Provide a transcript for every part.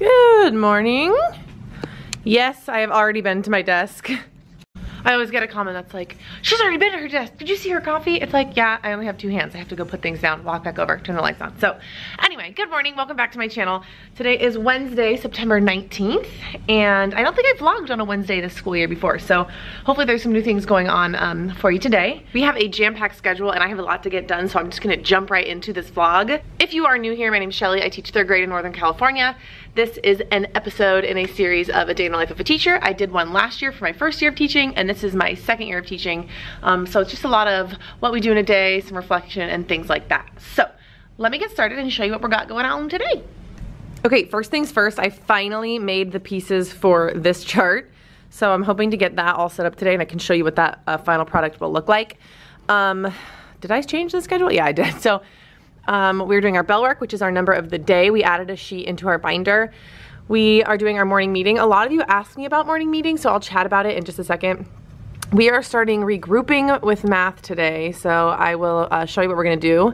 Good morning. Yes, I have already been to my desk. I always get a comment that's like, she's already been at her desk. Did you see her coffee? It's like, yeah, I only have 2 hands. I have to go put things down, walk back over, turn the lights on. So anyway, good morning. Welcome back to my channel. Today is Wednesday, September 19th. And I don't think I've vlogged on a Wednesday this school year before. So hopefully there's some new things going on for you today. We have a jam-packed schedule and I have a lot to get done. So I'm just gonna jump right into this vlog. If you are new here, my name's Shelly. I teach 3rd grade in Northern California. This is an episode in a series of A Day in the Life of a Teacher. I did one last year for my 1st year of teaching, and this is my 2nd year of teaching. So it's just a lot of what we do in a day, some reflection, and things like that. So let me get started and show you what we got going on today. Okay, first things first, I finally made the pieces for this chart. So I'm hoping to get that all set up today, and I can show you what that final product will look like. Did I change the schedule? Yeah, I did. So we're doing our bell work, which is our number of the day. We added a sheet into our binder. We are doing our morning meeting. A lot of you asked me about morning meetings, so I'll chat about it in just a second. We are starting regrouping with math today, so I will show you what we're gonna do.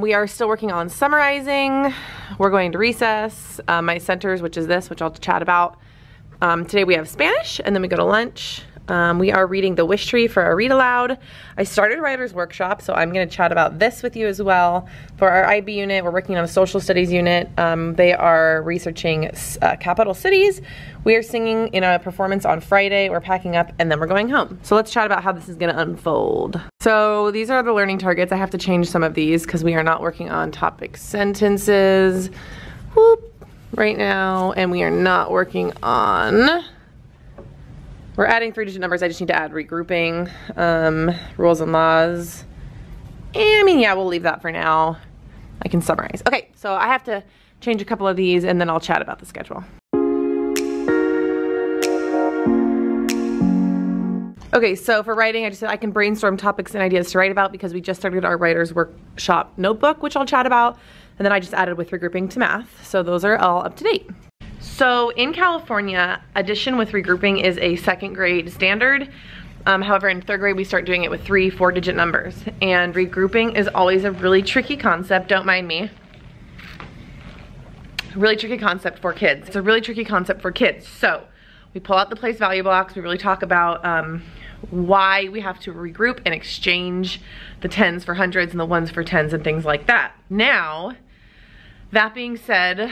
We are still working on summarizing. We're going to recess. My centers, which is this, which I'll chat about. Today we have Spanish, and then we go to lunch. We are reading The Wish Tree for our read aloud. I started Writer's Workshop, so I'm gonna chat about this with you as well. For our IB unit, we're working on a social studies unit. They are researching capital cities. We are singing in a performance on Friday. We're packing up and then we're going home. So let's chat about how this is gonna unfold. So these are the learning targets. I have to change some of these because we are not working on topic sentences right now, and we are not working on, we're adding 3-digit numbers. I just need to add regrouping, rules and laws. I mean, yeah, we'll leave that for now. I can summarize. Okay, so I have to change a couple of these and then I'll chat about the schedule. Okay, so for writing, I just said I can brainstorm topics and ideas to write about because we just started our Writer's Workshop notebook, which I'll chat about. And then I just added with regrouping to math. So those are all up to date. So in California, addition with regrouping is a 2nd grade standard. However, in 3rd grade, we start doing it with 3 4-digit numbers. And regrouping is always a really tricky concept, don't mind me. Really tricky concept for kids. It's a really tricky concept for kids. So we pull out the place value blocks. We really talk about why we have to regroup and exchange the 10s for hundreds and the 1s for 10s and things like that. Now, that being said,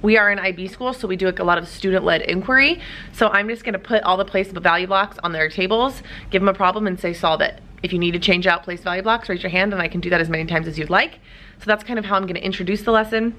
we are an IB school, so we do a lot of student-led inquiry. So I'm just gonna put all the place value blocks on their tables, give them a problem and say solve it. If you need to change out place value blocks, raise your hand and I can do that as many times as you'd like. So that's kind of how I'm gonna introduce the lesson.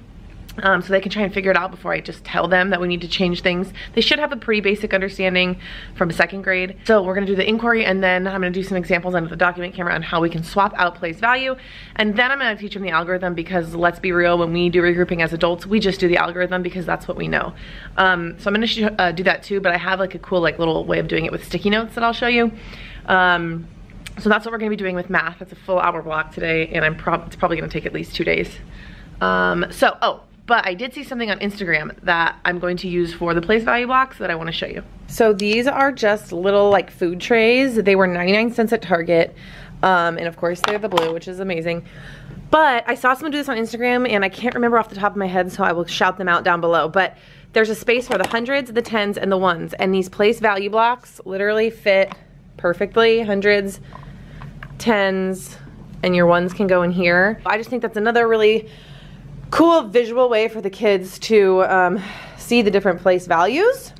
So they can try and figure it out before I just tell them that we need to change things. They should have a pretty basic understanding from 2nd grade. So we're gonna do the inquiry and then I'm gonna do some examples under the document camera on how we can swap out place value. And then I'm gonna teach them the algorithm because let's be real, when we do regrouping as adults, we just do the algorithm because that's what we know. So I'm gonna do that too, but I have like a cool like little way of doing it with sticky notes that I'll show you. So that's what we're gonna be doing with math. It's a full hour block today and it's probably gonna take at least 2 days. But I did see something on Instagram that I'm going to use for the place value blocks that I want to show you. So these are just little like food trays. They were 99 cents at Target. And of course they're the blue, which is amazing. But I saw someone do this on Instagram and I can't remember off the top of my head, so I will shout them out down below. But there's a space for the hundreds, the 10s, and the 1s. And these place value blocks literally fit perfectly. Hundreds, 10s, and your 1s can go in here. I just think that's another really cool visual way for the kids to see the different place values.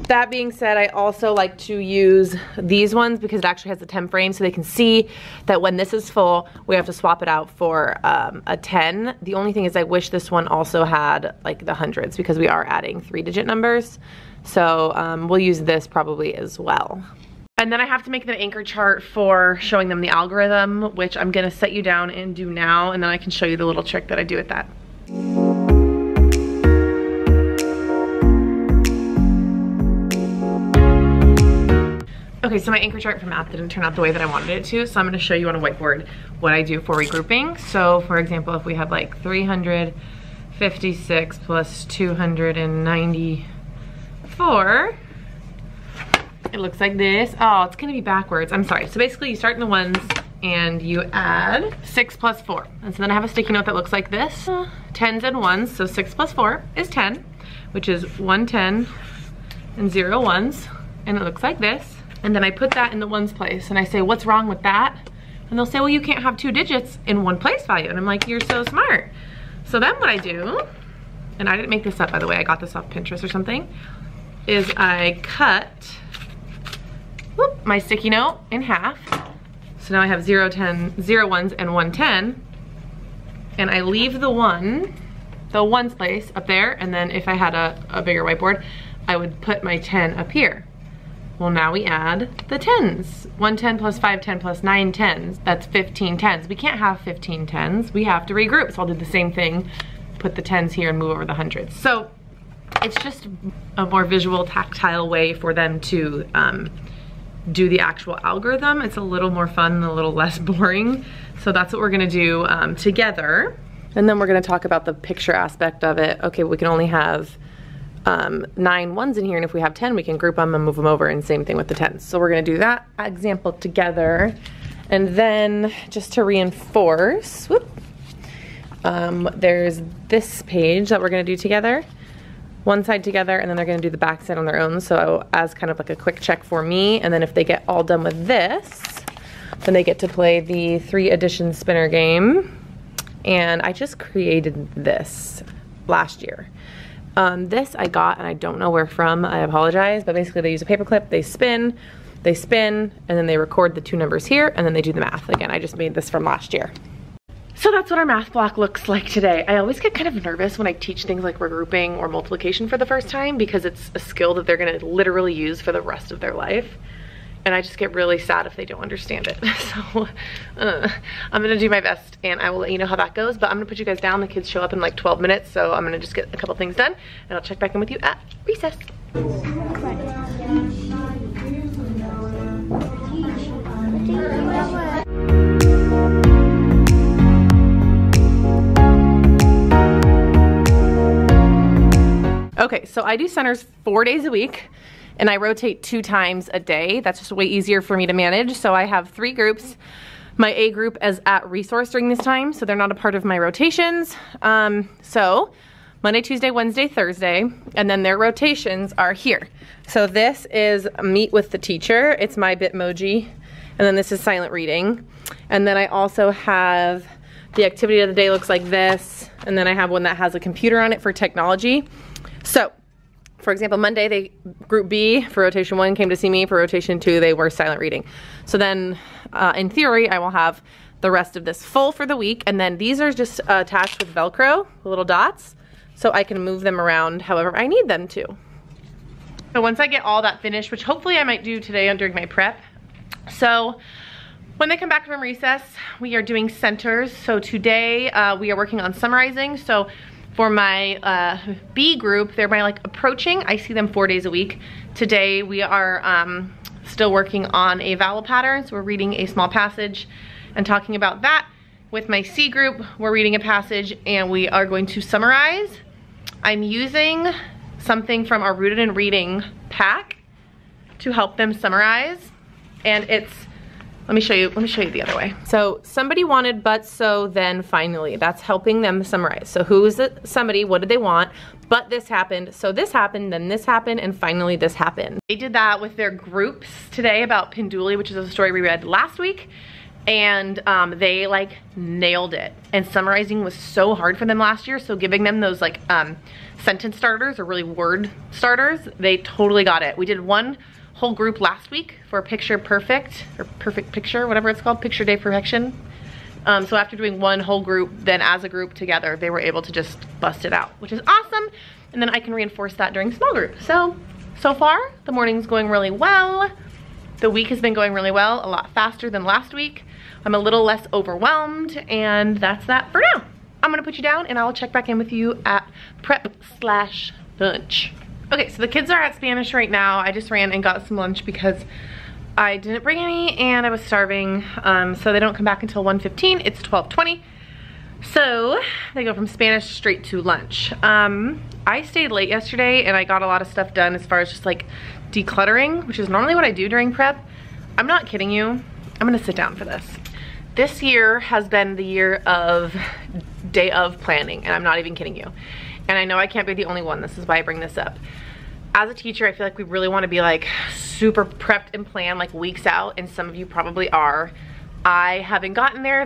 That being said, I also like to use these ones because it actually has the 10 frame so they can see that when this is full, we have to swap it out for a 10. The only thing is I wish this one also had like the hundreds because we are adding 3-digit numbers. So we'll use this probably as well. And then I have to make the anchor chart for showing them the algorithm, which I'm gonna set you down and do now, and then I can show you the little trick that I do with that. Okay, so my anchor chart for math didn't turn out the way that I wanted it to, so I'm gonna show you on a whiteboard what I do for regrouping. So for example, if we have like 356 plus 294, it looks like this. Oh, it's gonna be backwards. I'm sorry. So basically you start in the 1s and you add 6 plus 4. And so then I have a sticky note that looks like this. Tens and ones, so 6 plus 4 is 10, which is 1 10 and 0 ones, and it looks like this. And then I put that in the ones place, and I say, what's wrong with that? And they'll say, well, you can't have 2 digits in one place value. And I'm like, you're so smart. So then what I do, and I didn't make this up, by the way, I got this off Pinterest or something, is I cut my sticky note in half. So now I have 0 ones and 1 10. And I leave the ones place up there, and then if I had a bigger whiteboard, I would put my 10 up here. Well, now we add the tens. 1 10 plus 5 10 plus 9 tens. That's 15 tens. We can't have 15 tens. We have to regroup. So I'll do the same thing, put the tens here and move over the hundreds. So it's just a more visual, tactile way for them to do the actual algorithm. It's a little more fun and a little less boring. So that's what we're gonna do together. And then we're gonna talk about the picture aspect of it. Okay, we can only have 9 ones in here, and if we have 10, we can group them and move them over, and same thing with the tens. So we're gonna do that example together. And then just to reinforce, there's this page that we're gonna do together. One side together, and then they're gonna do the back side on their own. So as kind of like a quick check for me, and then if they get all done with this, then they get to play the 3 addition spinner game. And I just created this last year. This I got, and I don't know where from, I apologize, but basically they use a paper clip, they spin, and then they record the 2 numbers here, and then they do the math. Again, I just made this from last year. So that's what our math block looks like today. I always get kind of nervous when I teach things like regrouping or multiplication for the first time, because it's a skill that they're gonna literally use for the rest of their life. And I just get really sad if they don't understand it. So I'm gonna do my best, and I will let you know how that goes. But I'm gonna put you guys down. The kids show up in like 12 minutes, so I'm gonna just get a couple things done, and I'll check back in with you at recess. Okay, so I do centers 4 days a week, and I rotate 2 times a day. That's just way easier for me to manage. So I have 3 groups. My A group is at resource during this time, so they're not a part of my rotations. So Monday, Tuesday, Wednesday, Thursday, and then their rotations are here. So this is meet with the teacher. It's my Bitmoji, and then this is silent reading. And then I also have the activity of the day looks like this, and then I have one that has a computer on it for technology. So, for example, Monday, group B for rotation 1 came to see me. For rotation 2, they were silent reading. So then, in theory, I will have the rest of this full for the week. And then these are just attached with Velcro, the little dots, so I can move them around however I need them to. So once I get all that finished, which hopefully I might do today during my prep. So when they come back from recess, we are doing centers. So today, we are working on summarizing. So for my B group, they're my like approaching. I see them 4 days a week. Today we are still working on a vowel pattern. So we're reading a small passage and talking about that. With my C group, we're reading a passage and we are going to summarize. I'm using something from our Rooted in Reading pack to help them summarize. And it's, let me show you the other way. So somebody wanted but so then finally. That's helping them summarize. So who is it? Somebody, what did they want? But this happened, so this happened, then this happened, and finally this happened. They did that with their groups today about Penduli, which is a story we read last week. And they like nailed it. And summarizing was so hard for them last year. So giving them those like sentence starters or really word starters, they totally got it. We did one whole group last week for Picture Perfect, or Perfect Picture, whatever it's called, Picture Day Perfection. So after doing one whole group, then as a group together, they were able to just bust it out, which is awesome. And then I can reinforce that during small group. So far, the morning's going really well. The week has been going really well, a lot faster than last week. I'm a little less overwhelmed, and that's that for now. I'm gonna put you down and I'll check back in with you at prep/lunch. Okay, so the kids are at Spanish right now. I just ran and got some lunch because I didn't bring any and I was starving. So they don't come back until 1:15. It's 12:20. So they go from Spanish straight to lunch. I stayed late yesterday and I got a lot of stuff done as far as just like decluttering, which is normally what I do during prep. I'm not kidding you. I'm gonna sit down for this. This year has been the year of day of planning, and I'm not even kidding you. And I know I can't be the only one. This is why I bring this up. As a teacher, I feel like we really want to be like super prepped and planned like weeks out, and some of you probably are. I haven't gotten there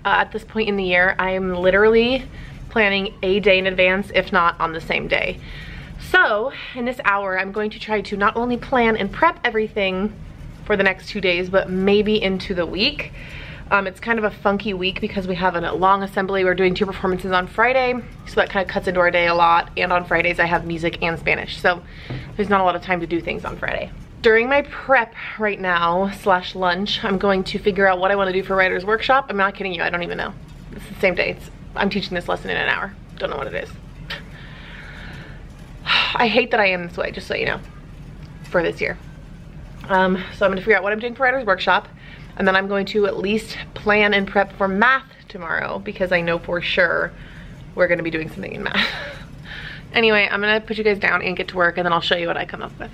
at this point in the year. I am literally planning a day in advance, if not on the same day. So in this hour, I'm going to try to not only plan and prep everything for the next 2 days, but maybe into the week. It's kind of a funky week because we have a long assembly. We're doing 2 performances on Friday, so that kind of cuts into our day a lot. And on Fridays, I have music and Spanish, so there's not a lot of time to do things on Friday. During my prep right now, / lunch, I'm going to figure out what I want to do for Writer's Workshop. I'm not kidding you, I don't even know. It's the same day. I'm teaching this lesson in an hour. Don't know what it is. I hate that I am this way, just so you know, for this year. So I'm gonna figure out what I'm doing for Writer's Workshop, and then I'm going to at least plan and prep for math tomorrow because I know for sure we're gonna be doing something in math. Anyway, I'm gonna put you guys down and get to work, and then I'll show you what I come up with.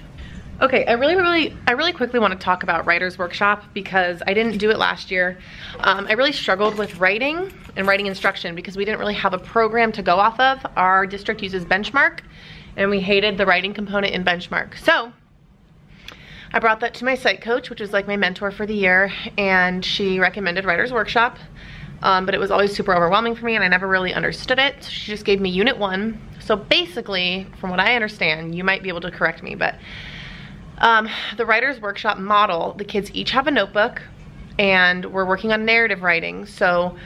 Okay, I really quickly want to talk about Writer's Workshop because I didn't do it last year. I really struggled with writing and writing instruction because we didn't really have a program to go off of. Our district uses Benchmark, and we hated the writing component in Benchmark. So I brought that to my site coach, which is like my mentor for the year, and she recommended Writer's Workshop, but it was always super overwhelming for me and I never really understood it. So she just gave me Unit 1. So basically, from what I understand, you might be able to correct me, but the Writer's Workshop model, the kids each have a notebook and we're working on narrative writing. So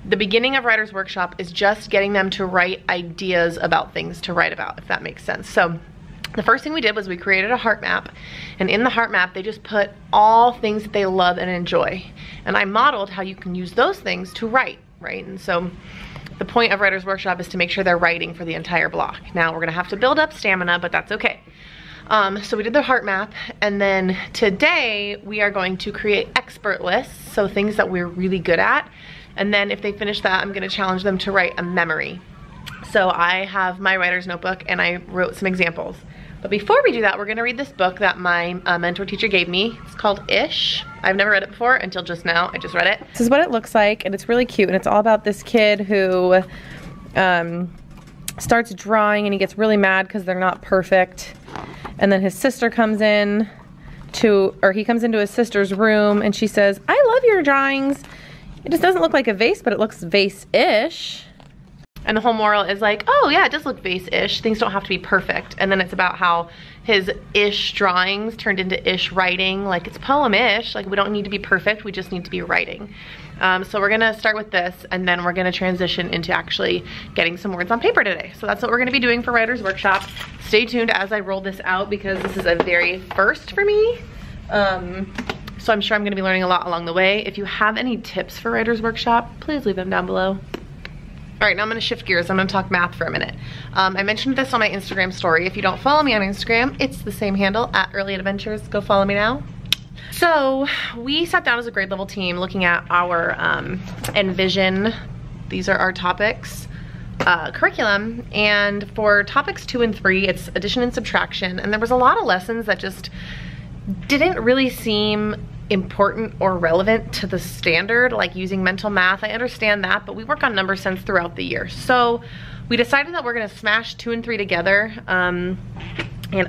the beginning of Writer's Workshop is just getting them to write ideas about things to write about, if that makes sense. So the first thing we did was we created a heart map, and in the heart map they just put all things that they love and enjoy, and I modeled how you can use those things to write, right? And so the point of Writer's Workshop is to make sure they're writing for the entire block. Now we're gonna have to build up stamina, but that's okay. So we did the heart map, and then today we are going to create expert lists, so things that we're really good at, and then if they finish that, I'm gonna challenge them to write a memory. So I have my writer's notebook and I wrote some examples. But before we do that, we're gonna read this book that my mentor teacher gave me. It's called Ish. I've never read it before until just now. I just read it. This is what it looks like, and it's really cute, and it's all about this kid who starts drawing and he gets really mad because they're not perfect. And then his sister comes in he comes into his sister's room and she says, "I love your drawings. It just doesn't look like a vase, but it looks vase-ish." And the whole moral is like, oh yeah, it does look vase-ish. Things don't have to be perfect. And then it's about how his ish drawings turned into ish writing. Like, it's poem-ish. Like, we don't need to be perfect. We just need to be writing. So we're gonna start with this, and then we're gonna transition into actually getting some words on paper today. So that's what we're gonna be doing for Writer's Workshop. Stay tuned as I roll this out because this is a very first for me. So I'm sure I'm gonna be learning a lot along the way. If you have any tips for Writer's Workshop, please leave them down below. All right, now I'm gonna shift gears. I'm gonna talk math for a minute. I mentioned this on my Instagram story. If you don't follow me on Instagram, it's the same handle, @EarlyAdventures. Go follow me now. So we sat down as a grade level team looking at our Envision, these are our topics, curriculum. And for topics 2 and 3, it's addition and subtraction. And there was a lot of lessons that just didn't really seem important or relevant to the standard, like using mental math. I understand that, but we work on number sense throughout the year. So we decided that we're gonna smash 2 and 3 together. And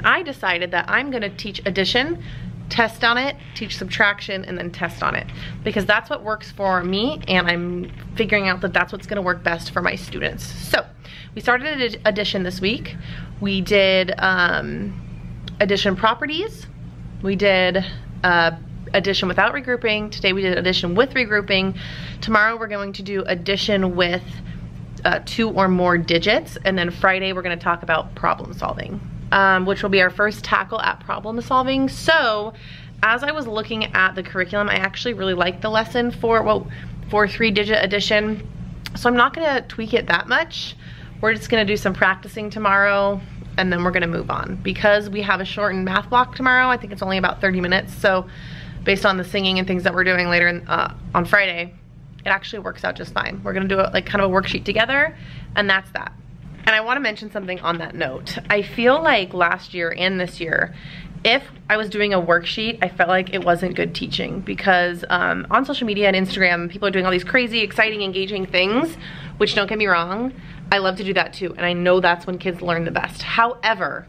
I decided that I'm gonna teach addition, test on it, teach subtraction, and then test on it. Because that's what works for me, and I'm figuring out that that's what's gonna work best for my students. So we started addition this week. We did addition properties. We did addition without regrouping. Today we did addition with regrouping. Tomorrow we're going to do addition with 2 or more digits. And then Friday we're gonna talk about problem solving, which will be our first tackle at problem solving. So as I was looking at the curriculum, I actually really liked the lesson for 3-digit addition. So I'm not gonna tweak it that much. We're just gonna do some practicing tomorrow, and then we're gonna move on. Because we have a shortened math block tomorrow, I think it's only about 30 minutes. So based on the singing and things that we're doing later on Friday, it actually works out just fine. We're gonna do like kind of a worksheet together, and that's that. And I want to mention something on that note. I feel like last year and this year, if I was doing a worksheet, I felt like it wasn't good teaching because on social media and Instagram, people are doing all these crazy, exciting, engaging things, which don't get me wrong, I love to do that too. And I know that's when kids learn the best. However,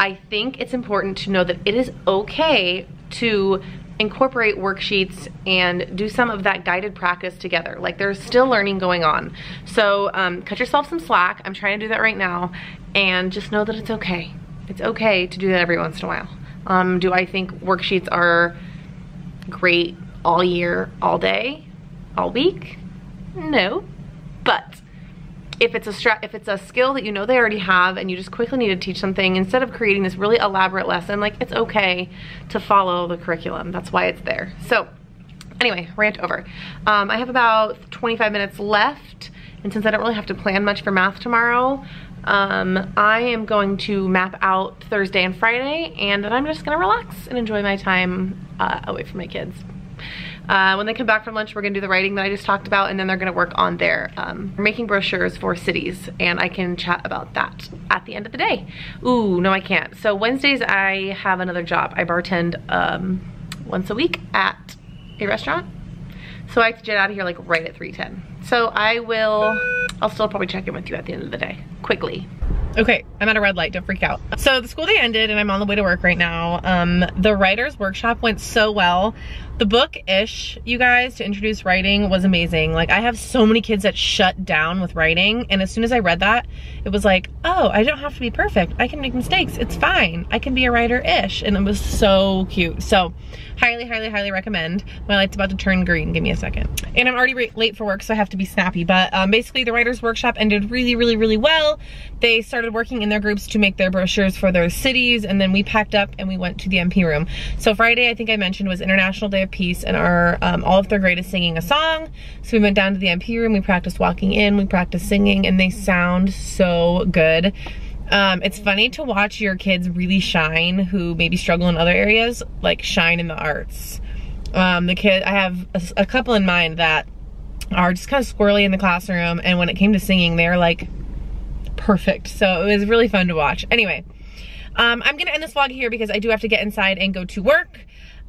I think it's important to know that it is okay to incorporate worksheets and do some of that guided practice together. Like there's still learning going on. So cut yourself some slack. I'm trying to do that right now. And just know that it's okay. It's okay to do that every once in a while. Do I think worksheets are great all year, all day, all week? No. But if it's a skill that you know they already have and you just quickly need to teach something, instead of creating this really elaborate lesson, like it's okay to follow the curriculum. That's why it's there. So anyway, rant over. I have about 25 minutes left, and since I don't really have to plan much for math tomorrow, I am going to map out Thursday and Friday, and then I'm just gonna relax and enjoy my time away from my kids. When they come back from lunch, we're gonna do the writing that I just talked about, and then they're gonna work on their making brochures for cities, and I can chat about that at the end of the day. Ooh, no I can't. So Wednesdays I have another job. I bartend once a week at a restaurant. So I have to jet out of here like right at 3:10. So I'll still probably check in with you at the end of the day, quickly. Okay, I'm at a red light, don't freak out. So the school day ended and I'm on the way to work right now. The writer's workshop went so well. The book-ish, you guys, to introduce writing was amazing. Like I have so many kids that shut down with writing, and as soon as I read that, it was like, oh, I don't have to be perfect. I can make mistakes, it's fine. I can be a writer-ish, and it was so cute. So highly, highly, highly recommend. My light's about to turn green, give me a second. And I'm already late for work, so I have to be snappy, but basically the writer's workshop ended really, really, really well. They started working in their groups to make their brochures for their cities, and then we packed up and we went to the MP room. So Friday, I think I mentioned, was International Day of Peace, and our all of their grade is singing a song. So we went down to the MP room, we practiced walking in, we practiced singing, and they sound so good. It's funny to watch your kids really shine who maybe struggle in other areas, like shine in the arts. I have a couple in mind that are just kind of squirrely in the classroom, and when it came to singing, they're like perfect. So it was really fun to watch. Anyway, I'm gonna end this vlog here because I do have to get inside and go to work.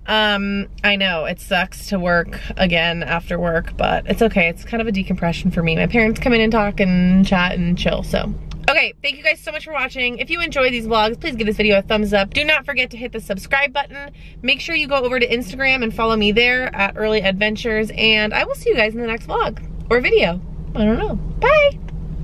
I know it sucks to work again after work, but it's okay. It's kind of a decompression for me. My parents come in and talk and chat and chill, so. Okay, thank you guys so much for watching. If you enjoy these vlogs, please give this video a thumbs up. Do not forget to hit the subscribe button. Make sure you go over to Instagram and follow me there at Early Adventures, and I will see you guys in the next vlog or video. I don't know. Bye.